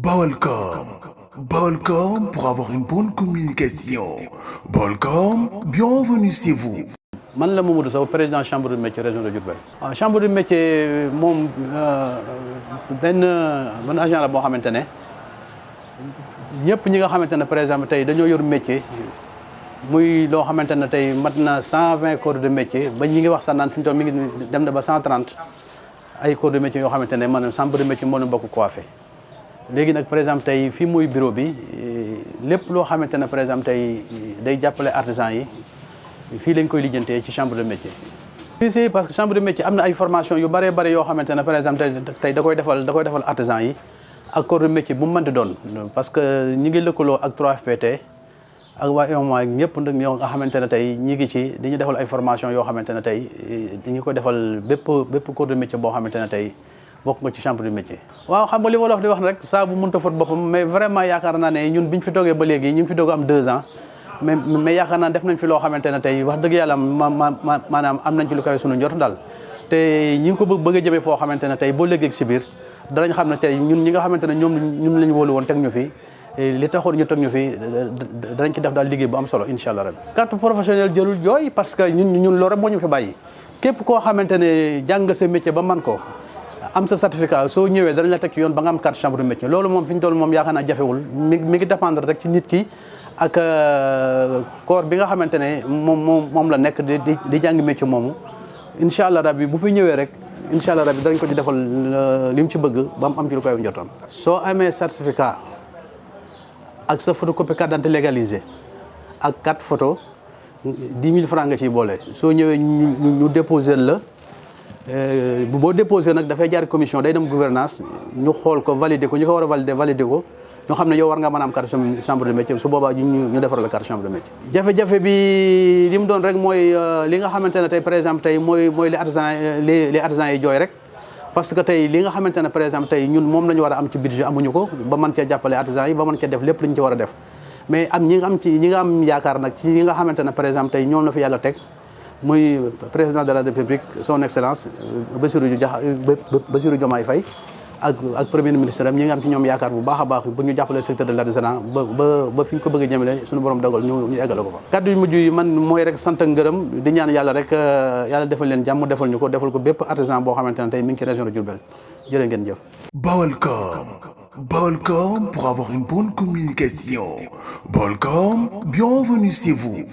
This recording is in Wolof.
Balcom. Balcom pour avoir une bonne communication. Balcom, bienvenue chez vous. Man la Mamadou Sow président chambre de métier région de Diourbel. Chambre de métier moom benn agent la boo xamante ne ñëpp ñi nga xamante ne par exemple tey dañoo yor métier muy loo xamante ne tey mat na 120 corps de métier ba ñi ngi wax sax naan fi ñu toll mi ngi dem na ba 130 ay corps de métier yoo xamante ne maanaam chambre de métier moo leen bokk coiffé. léegi nag par exemple tey fii muy bureau bi lépp loo xamante ne par exemple tey day jàppale artisan yi fii lañ koy lijjantee ci chambre de métier. si parce que chambre de métier am na ay formation yu bëree bëri yoo xamante ne par exemple tey da koy defal artisan yi ak corps de métier bu mu mënti doon parce que ñi ngi lëkkaloo ak 3FPT ak waa UEMOA ñëpp nag ñoo nga xamante ne tey ñi ngi ci dañuy defal ay formation yoo xamante ne tey dañu ko defal bépp corps de métier boo xamante ne tey bokk nga ci chambre de métier. waaw xam nga li wolof di wax rek saa bu mënta fóot boppam mais vraiment yaakaar naa ne ñun biñ fi toogee ba léegi ñu ngi fi doog am 2 ans mais yaakaar naa def nañ fi loo xamante ne tey wax dëgg yàlla maanaam am nañ ci lu kawe sunu njort daal te ñi ngi ko bëgg a jëmee foo xamante ne tey boo léegi si biir danañ xam ne tey ñun ñi nga xamante ne ñun lañ wóolu woon teg ñu fi li taxoon ñu teg ñu fi danañ ci def daal liggéey bu am solo incha allah rabbi. carte professionnelle jëlul yooyu parce que ñun loolu rek moo ñu fi bàyyi képp koo xamante ne jàng sa métier ba man ko am sa certificat soo ñëwee danañ la teg ci yoon ba nga am carte chambre de métier loolu moom fi ñu toll moom yaakaar naa jafewul mi ngi dépendre rek ci nit ki ak corps bi nga xamante ne moom la nekk di jàng métier moomu incha allah rabbi bu fi ñëwee rek incha allah rabbi danañ ko ci defal li mu ci bëgg ba mu am ci lu koy njottam. soo amee certificat ak sa photocopie carte d'identité légalisée ak 4 photos 10 000 francs nga ciy boole soo ñëwee ñu déposer la. boo déposé nag dafay jaar commission day dem gouvernance ñu xool ko valider ko ñu ko war a valider ko ñu xam ne yow war nga mën a am carte chambre de métier su boobaa ñu defar la carte chambre de métier. jafe-jafe bi li mu doon rek mooy li nga xamante ne tey par exemple tey mooy les artisans yi jooy rek parce que tey li nga xamante ne par exemple tey ñun moom la ñu war a am ci budget amuñu ko ba mën cee jàppale artisans yi ba mën cee def lépp li ñu ci war a def mais ñi nga am yaakaar nag ci ñi nga xamante ne par exemple tey ñoom la fi yàlla teg. muy président de la République son excellence Bassirou Diomaye Faye ak premier ministre am ñi nga am ci ñoom yaakaar bu baax a baax bu ñu jàppale secteur de l'artisanat ba fi ñu ko bëgg a jëmale suñu borom dogal ñu eggale ko fa. kaddu yu mujj yi man mooy rek sant ak ngërëm di ñaan yàlla rek yàlla defal leen jàmm defal ñu ko defal ko bépp artisan boo xamante ne tey mi ngi ci région de Diourbel jërë ngeen jëf. Balcom pour avoir une bonne communication. Balcom, bienvenue chez vous.